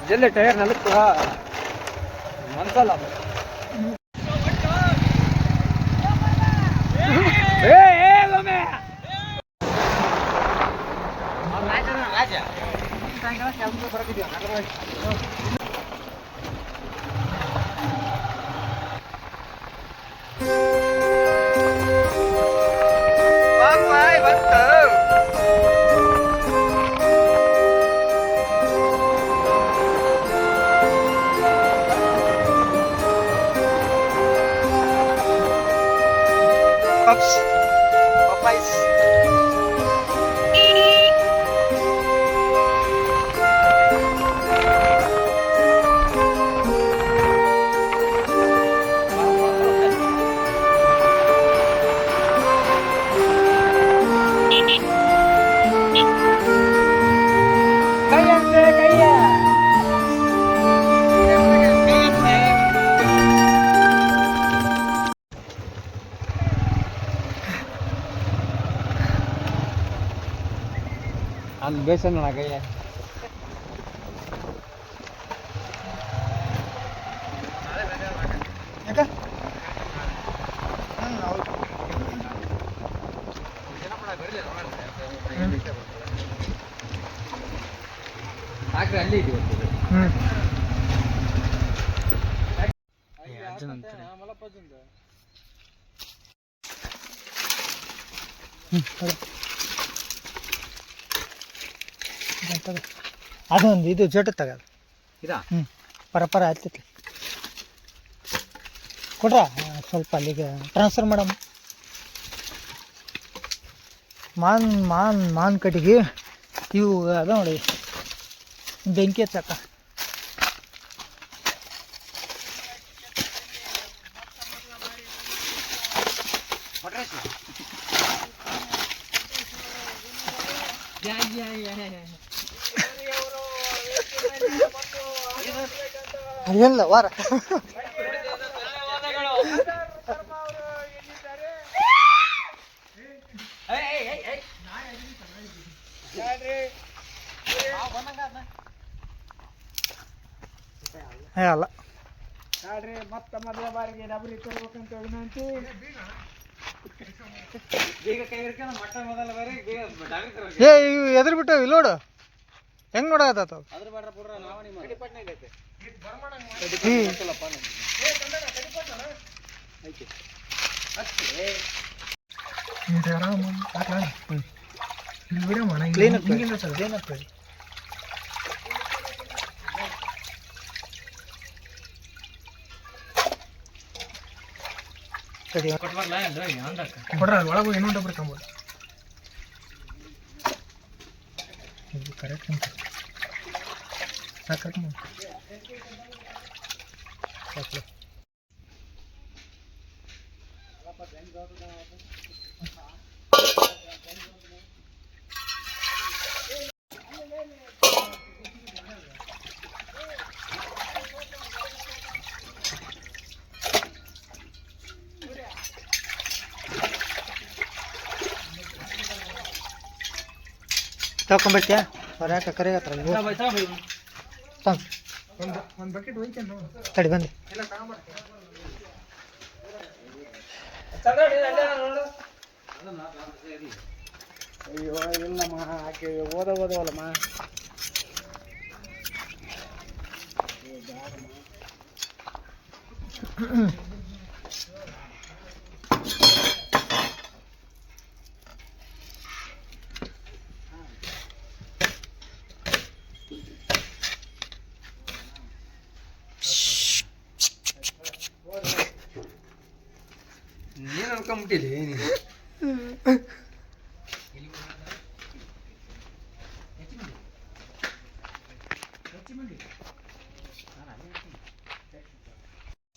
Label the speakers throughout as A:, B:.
A: ಜಲ್ಲೆ tyre ನಲಕ್ಕ ಮನ್ಸಲ್ಲ Popeyes. Ăn bê xanh là cái ಅದೊಂದು ಇದು ಜೋಟ ತಗದು ಇದಾ ಪರಪರ ಆಗ್ತೈತಿ ಕೊಡ್ರ ಸ್ವಲ್ಪ ಅಲ್ಲಿಗೆ ಟ್ರಾನ್ಸ್ಫರ್ ಮಾಡಮ್ಮ ಮಾನ್ ಕಟ್ಟಿಗೆ ಇವು ಅದ ನೋಡಿ ಬೆಂಕಿ ಹಚ್ಚಕ್ಕ ಅದೇನಿಲ್ಲ ವಾರ ಅಲ್ಲ ಮತ್ತೆ ಮೊದಲ ಬಾರಿಗೆ ಡಬರಿ ತರ್ಬೇಕಂತ ವಿನಂತಿ ಏ ಇವು ಎದುರು ಬಿಟ್ಟವು ನೋಡು ಹೆಂಗ್ ನೋಡತ್ತ ಕೊಡ್ರ ಒಳಗೆ ಇನ್ನೊಂದು ಬರ್ಕೊಂಬೋದು ಕರೆಕ್ಟ್ ಸಾಕು ತಗೊಂಡ್ಬರ್ತೀಯಾ ಅವ್ರು ಯಾಕೆ ಕರೆಯತ್ರ ಒಂದು ಬಕೆಟ್ ಹೋಯ್ತೇನು ತಡಿ ಬಂದೆ ಅಯ್ಯೋ ಇಲ್ಲಮ್ಮ ಆಕೆ ಓದವಲ್ಲಮ್ಮ ನೀನು ಅನ್ಕೊಂಬಿಟ್ಟಿದೆ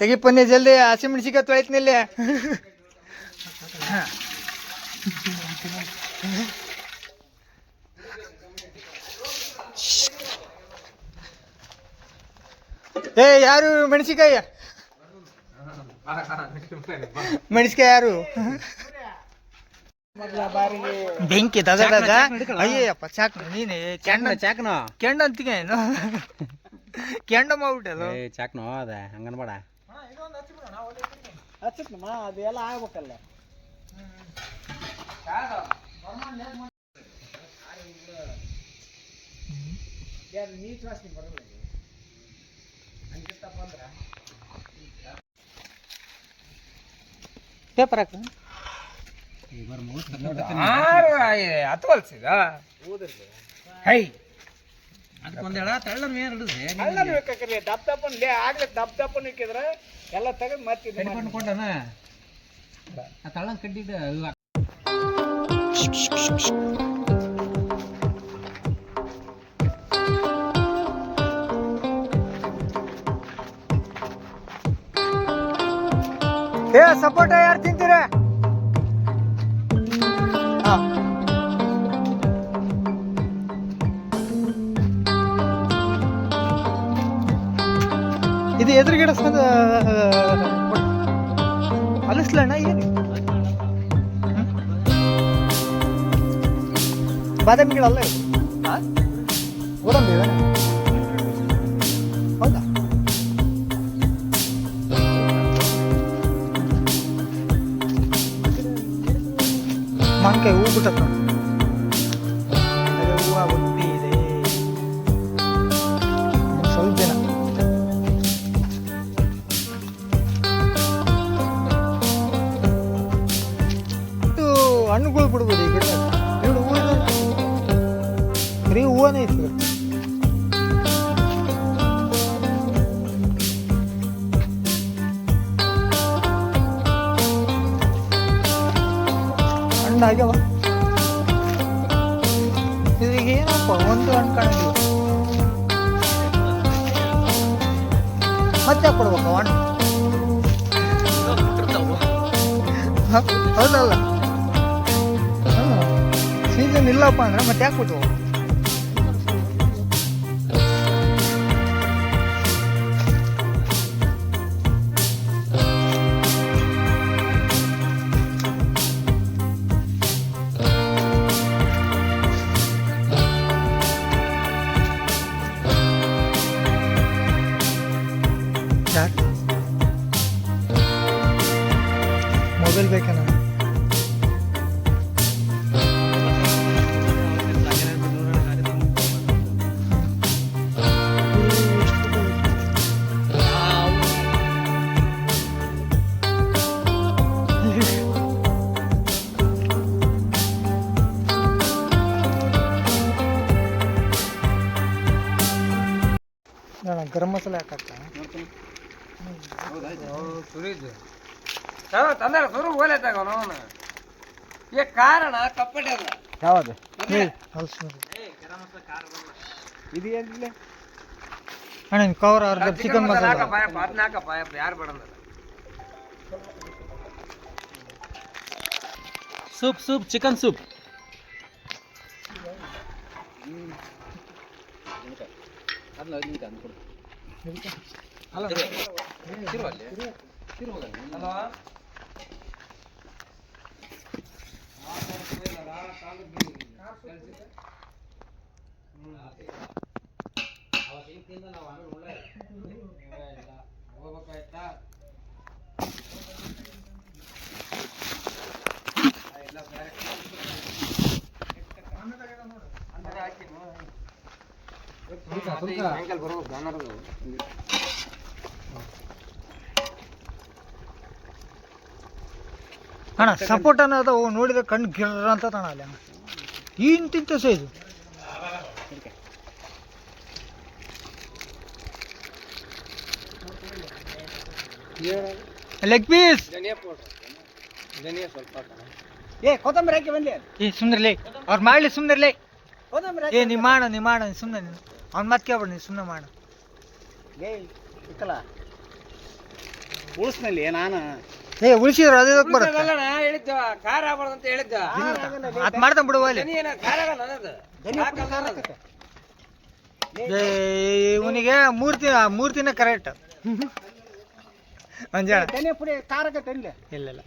A: ತೆಗಿ ಪನ್ನಿ ಜಲ್ದಿ ಹಸಿಮೆಣಸಿಕಾಯಿ ತೊಳಿತ್ನಿಲ್ಲಿ ಏ ಯಾರು ಮೆಣಸಿಕಾಯಿ ಯಾರು ಬೆಂಕಿ ತಗದಾಗ ಅಯ್ಯಪ್ಪ ಚಾಕ್ ನೀನೆ ಕೆಂಡ ಅಂತೀಗ ಏನು
B: ಕೆಂಡ ಮಾಡ್ಬಿಟ್ಟದು
C: ಚಾಕ್ನೋ ಅದ ಹಂಗನ್ಬೇಡ.
A: ಹಚ್ಚತ್ನಮ್ಮ ಅದೆಲ್ಲ ಆಗ್ಬೇಕಲ್ಲ. ನೀಚ್ ವಾಸನೆ ಬರಲ್ಲ ಹಂಗಿತ್ತಪ್ಪ ಅಂದ್ರ
B: ಪೇಪರ್ ಹಾಕ
A: ಹತ್ಕೊಲ್ಸಿದ ಊದ್ರಿ ಹೈ
C: ಅದಕ್ಕೊಂದೇಳ ತಳ್ಳ ಮೇಲೆ ಹಿಡಿದ್ರೆ
A: ಹಳ್ಳನ ಬೇಕಾಕ್ರಿ ದಪ್ಪ ದಪ್ಪನ್ ಆಗ್ಲಿ ದಪ್ಪ ದಪ್ಪನ್ ಇಕ್ಕಿದ್ರೆ ಎಲ್ಲ ತೆಗೆದು ಮತ್ತೆ
C: ಕೊಂಡನ ಆ ತಳ್ಳನ್ ಕಡ್ಡಿಟ್ಟು
B: ಏ ಸಪೋಟ ಯಾರು ತಿಂತೀರ? ಇದು ಎದುರುಗಿಡ ಅಲಿಸ್ಲಣ್ಣ ಏನು ಬಾದಾಮಿ ಗಿಡ ಅಲ್ಲ ಗೋಡಂಬಿ ಹೌದಾ? ಮಾನ್ಕಾಯಿ ಹೂ ಬಿಟ್ಟ ಹೂವು ಹುಟ್ಟಿ ಇದೆ ಸ್ವಲ್ಪ ದಿನ. ಇದು ಹಣ್ಣುಗಳು ಬಿಡ್ಬೋದು ಈ ಗಿಡ ಎರಡು ಹೂವು ಬರೀ ಹೂವನೇ ಐತಿ. ಹಣ್ಣು ಆಗ್ಯಾವ ಇದೀಗ ಏನಪ್ಪ ಒಂದು ಹಣ್ಣು ಕಾಣಿಲ್ಲ. ಮತ್ತೆ ಕೊಡ್ಬೇಕು ಹಣ್ಣು ಹೌದಲ್ಲ? ಸೀಸನ್ ಇಲ್ಲಪ್ಪ ಅಂದ್ರೆ ಮತ್ತೆ ಯಾಕೆ ಕೊಟ್ಟು ಮೊಬೈಲ್ ಬೇಕೇನ? ಗರಂ ಮಸಾಲೆ ಹಾಕತ್ತ
A: ತಂದ್ರೆ ಸುರು ಓಲೆ ತಗೋನು ಈ ಕಾರಣ ಕಪ್ಪಟೆ ಅದ ಯಾವುದು ಇದು ಏನಿಲ್ಲ
B: ಅಣ್ಣ ಕವರ್ ಅರ್ಧ ಚಿಕನ್ ಮಸಾಲ
A: ಯಾರು ಬೇಡ
C: ಸೂಪ್ ಚಿಕನ್ ಸೂಪ್.
B: ಅಣ್ಣ ಸಪೋರ್ಟ್ ಅನ್ನೋದು ನೋಡಿದ್ರೆ ಕಣ್ಣು ಗಿರ್ರ ಅಂತ ಅಣ್ಣ ಅಲ್ಲಿ ಇಂತಿಂತ ಸೈಜು. ಲೆಗ್ ಪೀಸ್
A: ಕೊತ್ತಂಬರಿ ಹಾಕಿ ಬಂದೆ.
B: ಸುಂದರ್ಲಿ ಅವ್ರು ಮಾಡ್ಲಿ ಸುಂದರ್ಲಿ. ನೀ ಮಾಡ ಸುಮ್ಮನೆ ಅವ್ನು ಮತ್ತೆ ಕೇಳ್ಬೇಡ ನೀ ಸುಮ್ಮನೆ ಮಾಡ.
A: ಉಳಿಸ್ನಲ್ಲಿ ನಾನು
B: ಉಳಿಸಿದ್ರು ಅದೇ ಬರುತ್ತೆ
A: ಹೇಳಿದ್ದ ಖಾರ ಆಗ್ಬಾರ್ದು ಅಂತ ಹೇಳಿದ್ದ.
B: ಅದ್ ಮಾಡ್ತಾನೆ ಬಿಡುವ ಅಲ್ಲಿ ಇವನಿಗೆ ಮೂರ್ತಿನ ಕರೆಕ್ಟ್ ಮಂಜಾಣ
A: ಪುಡಿ ಖಾರಕ್ಕೆ ತಂದೆ
B: ಇಲ್ಲ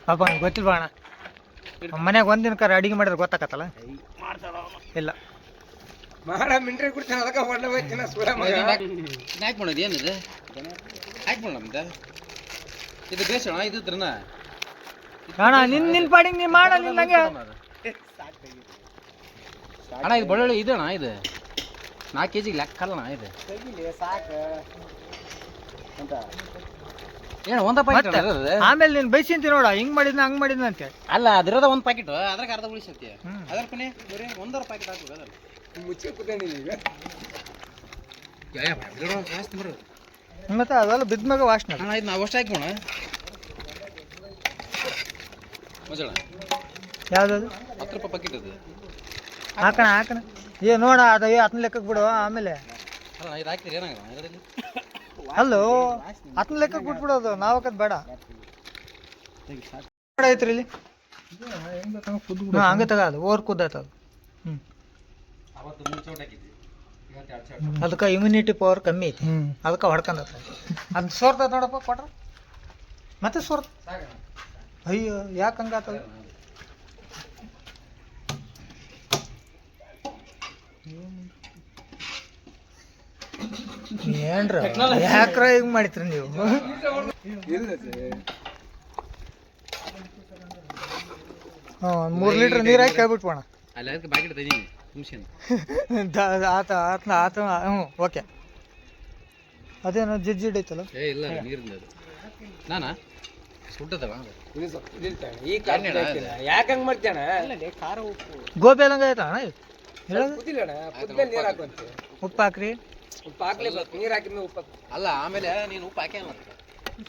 B: ಪಾಪ ಗೊತ್ತಿಲ್ವಾ ಅಣ್ಣ ಮನ್ಯಾಗ ಒಂದಿನ ಅಡಿಗೆ ಮಾಡಿದ್ರೆ ಗೊತ್ತಾಗತ್ತಲ್ಲ. ಇಲ್ಲ
A: ಮಾಡ ಮಿಂಟ್ರಿ ಕುಡ್ತಾನ ಅದಕ್ಕೆ ಹೊಡ್ಲ ಹೋಯ್ತಿನ ಸೂರ ಮಗ
C: ಹಾಕಿ ಮಾಡೋದು ಏನಿದೆ ಹಾಕಿ ಮಾಡೋಣ ಮತ್ತೆ ಇದು ಬೇಸೋಣ ಇದು ಇದ್ರನ
B: ಅಣ್ಣ ನಿನ್ ಪಾಡಿಗೆ ನೀ ಮಾಡ ನಿನ್ ಹಂಗೆ
C: ಅಣ್ಣ ಇದು ಬೆಳ್ಳುಳ್ಳಿ ಇದು ಅಣ್ಣ ಇದು 4 kg ಲೆಕ್ಕ ಅಲ್ಲ ಅಣ್ಣ ಇದು
A: ಸಾಕು ಅಂತ
C: ಏನು ಒಂದ ಪ್ಯಾಕೆಟ್
B: ಆಮೇಲೆ ನೀನ್ ಬೈಸಿಂತಿ ನೋಡ ಹಿಂಗ್ ಮಾಡಿದ್ನ ಹಂಗ್ ಮಾಡಿದ್ನ ಅಂತ
C: ಅಲ್ಲ ಅದಿರೋದ ಒಂದು ಪ್ಯಾಕೆಟ್ ಅದ್ರಾಗ ಅರ್ಧ ಉಳಿಸತ್ತಿ ಅದರ ಪನೆ ಬರೀ ಒಂದರ ಪ್ಯಾಕೆಟ್ ಹಾಕ್ಬೇಕು ಅದಲ್ಲ
A: ಮುಚ್ಚಿ ಕೂತಾನೆ ಈಗ
C: ಜಾಸ್ತಿ ಬರು
B: ಮತ್ತೆ ಅದೆಲ್ಲ ಬಿದ್ದ್ಮ್ಯಾಗ ವಾಸನೆ
C: ಅಣ್ಣ ಇದು ನಾವು ಅಷ್ಟು ಹಾಕೋಣ ಮಜಳ
B: ಯಾವ್ದದು
C: 10 ರೂಪಾಯಿ ಪ್ಯಾಕೆಟ್ ಅದು
B: ಹಾಕಣ ಏ ನೋಡ ಅದ ಅದನ್ನ ಲೆಕ್ಕಕ್ಕೆ ಬಿಡು ಆಮೇಲೆ
C: ಅಲ್ಲ ಇದು ಹಾಕಿದ್ರೆ ಏನಾಗಲ್ಲ ಇದರಲ್ಲಿ
B: ಅಲ್ಲೋ ಅದನ್ನ ಲೆಕ್ಕಕ್ಕೆ ಬಿಟ್ಬಿಡೋದು ನಾವು ಹಾಕೋದು ಬೇಡ ಐತ್ರಿ ಇಲ್ಲಿ ಹಂಗೆ ತಗ ಅದು ಓವರ್ ಕುದ್ದಾಯ್ತು ಅದು
C: ಅವತ್ತು 3 ಚೌಟ್ ಹಾಕಿದ್ವಿ ಇವತ್ತು 2 ಚೌಟ್
B: ಅದಕ್ಕೆ ಇಮ್ಯುನಿಟಿ ಪವರ್ ಕಮ್ಮಿ ಐತಿ ಅದಕ್ಕೆ ಹೊಡ್ಕೊಂಡತ್ತ ಅದು ಸೋರ್ತದ ನೋಡಪ್ಪ ಕೊಟ್ರ ಮತ್ತೆ ಸೋರ್ತ ಅಯ್ಯೋ ಯಾಕೆ ಹಂಗಾತದ ಏನ್ರ ಯಾಕ್ರ ಹಿಂಗ್ ಮಾಡಿತ್ರಿ ನೀವು ಹ್ಞೂ 3 ಲೀಟ್ರ್ ನೀರು ಹಾಕಿ ಕೇಳ್ಬಿಟ್ಬೋಣ
C: ಅಲ್ಲಿ ಅದಕ್ಕೆ ಪ್ಯಾಕೆಟ್ ತೆಗೀನಿ ತುಂಬಿಸಿ
B: ಆತ ಹ್ಞೂ ಓಕೆ ಅದೇನೋ ಜಿಡ್ ಐತಲ್ಲ
C: ಏ ಇಲ್ಲ ನೀರಿಂದ ಅದು ನಾನಾ ಸುಟ್ಟದವ
A: ಯಾಕೆ ಹಂಗ್ ಮಾಡ್ತಾನ ಖಾರ ಉಪ್ಪು
B: ಗೋಬಿ ಅಲ್ಲಂಗ ಆಯ್ತಾ ಅಣ್ಣ ಹೇಳೋದು
A: ಕುದಿಲಣ್ಣ ಕುದ್ಮೇಲೆ ನೀರು ಹಾಕುವಂತೆ
B: ಉಪ್ಪು ಹಾಕ್ರಿ
A: ಉಪ್ಪು ಹಾಕ್ಲೇಬೇಕು ನೀರು ಹಾಕಿದ್ಮೇಲೆ ಉಪ್ಪು
C: ಅಲ್ಲ ಆಮೇಲೆ ನೀನು ಉಪ್ಪು ಹಾಕಿ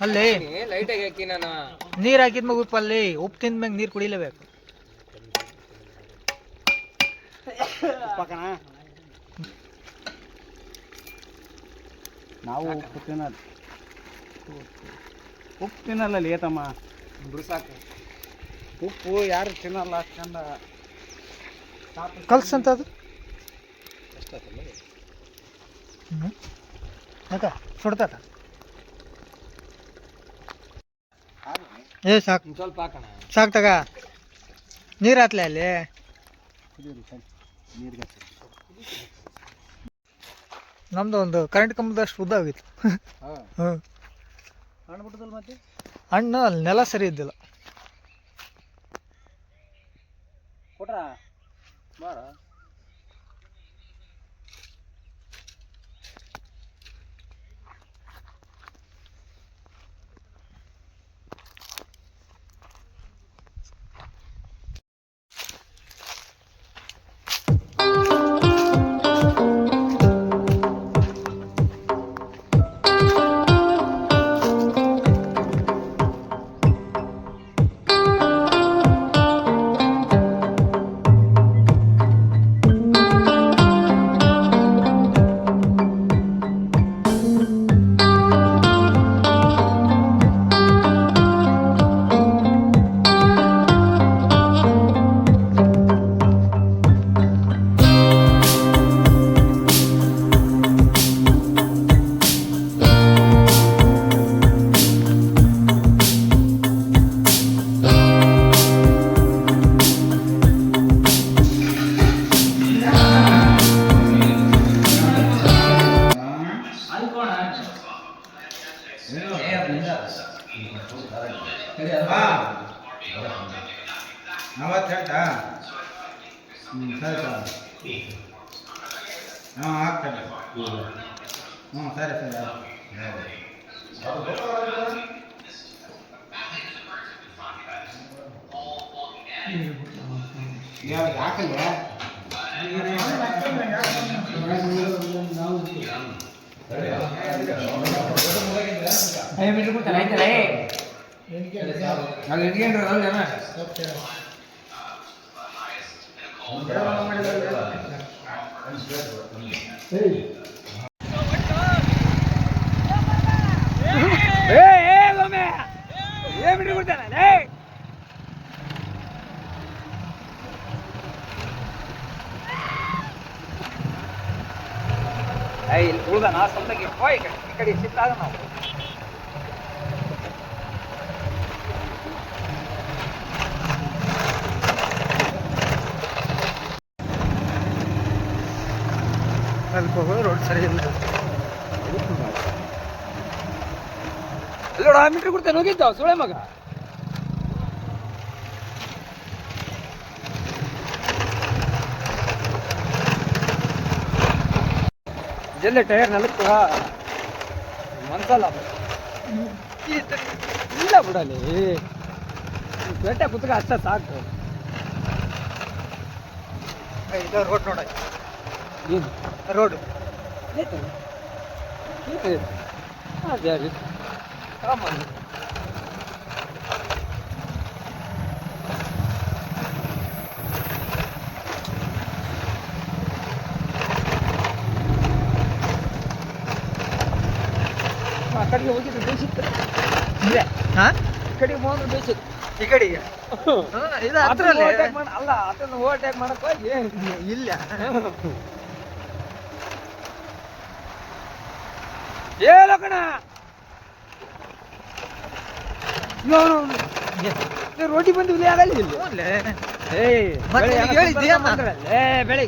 B: ಅಲ್ಲಿ
A: ಲೈಟಾಗಿ ಹಾಕಿ ನಾನು
B: ನೀರು ಹಾಕಿದ್ಮ್ಯಾಗ ಉಪ್ಪು ಅಲ್ಲಿ ಉಪ್ಪು ತಿಂದ್ಮ್ಯಾಗ ನೀರು ಕುಡಿಲೇಬೇಕು
A: ನಾವು ಉಪ್ಪು ತಿನ್ನೋದು ಉಪ್ಪು ತಿನ್ನಲ್ಲ ಲೇತಮ್ಮ ಸಾಕು ಉಪ್ಪು ಯಾರು ತಿನ್ನಲ್ಲ ಅಷ್ಟಂದ
B: ಕಲ್ಸಂತ ಅದು ಯಾಕ ಸುಡ್ತಾತ ಏ ಸಾಕು
A: ಸ್ವಲ್ಪ ಹಾಕೋಣ
B: ಸಾಕು ತಗ ನೀರು ಹಾಕ್ಲೆ ಅಲ್ಲಿ
A: ನೀರಿಗೆ
B: ನಮ್ದು ಒಂದು ಕರೆಂಟ್ ಕಂಬದಷ್ಟು ಉದ್ದ ಆಗಿತ್ತು ಹ್ಞೂ
A: ಹಣ್ಣು ಬಿಟ್ಟದಲ್ಲ ಮತ್ತೆ
B: ಹಣ್ಣು ಅಲ್ಲಿ ನೆಲ ಸರಿ ಇದ್ದಿಲ್ಲ
A: ಕೊಟ್ರ ಬಾರ
D: ನವತ್ತೆಂಟಾ ಸರಿ ಸರಿ ಹಾಂ ಆಗ್ತದೆ ಹ್ಞೂ ಸರಿ ಸರಿ ಹಾಕಲ್ಲ
A: ಅಲ್ಲಿ ಇಟ್ಕೊಂಡ್ರೆ ಅಲ್ಲ ಉಳ್ದ ನಾ ಸ್ವಂತಕ್ಕೆ ಈ ಕಡೆ ಸಿಟ್ಟಾಗ ನಾವು
B: ರೋಡ್ ಸರಿ ಇಲ್ಲ.
A: ಅಲ್ಲೋಡ ಮೀಟ್ರ್ ಕೊಡ್ತೇನೆ ಹೋಗಿದ್ದಾವ ಸುಳೆ ಮಗ. ಜಲ್ಲೆ ಟೈರ್ ನಲಕ್ಕ ಮನ್ಸಲ್ಲ ಇಲ್ಲ ಬಿಡಲಿ ಬೆಟ್ಟ ಕುತ್ಕ ಅಷ್ಟ ಸಾಕು.
B: ಇದು ರೋಡ್ ನೋಡ,
A: ಏನು
B: ರೋಡ್
A: ಅದೇ ಸಾಮಾನ್ಯ. ಆ ಕಡೆಗೆ ಹೋಗಿದ್ದು ಬೇಸಿತ್ತು ಇದೆ,
B: ಹಾ
A: ಈ ಕಡೆಗೆ ಹೋದ್ರೆ ಬೇಸಿತ್ತು.
B: ಈ ಕಡೆಗೆ ಇದು ಹತ್ರಲ್ಲೇ
A: ಅಲ್ಲ ಅದನ್ನು ಓವರ್ಟೇಕ್ ಮಾಡಕ್ ಹೋಗಿ
B: ಇಲ್ಲ.
A: ಹೇಳೋ ಕಣ ರೋಟಿ ಬಂದು ಆಗಲ್ಲ ಇಲ್ಲಿ.
B: ಹ್ಞೂನ್ಲೇ.
A: ಏಯ್
B: ಮತ್ತೆ
A: ಬೆಳೆ
B: ನಿನಗೆ ಹೇಳಿದ್ದೆ ಅಮ್ಮ.
A: ಬೆಳೆ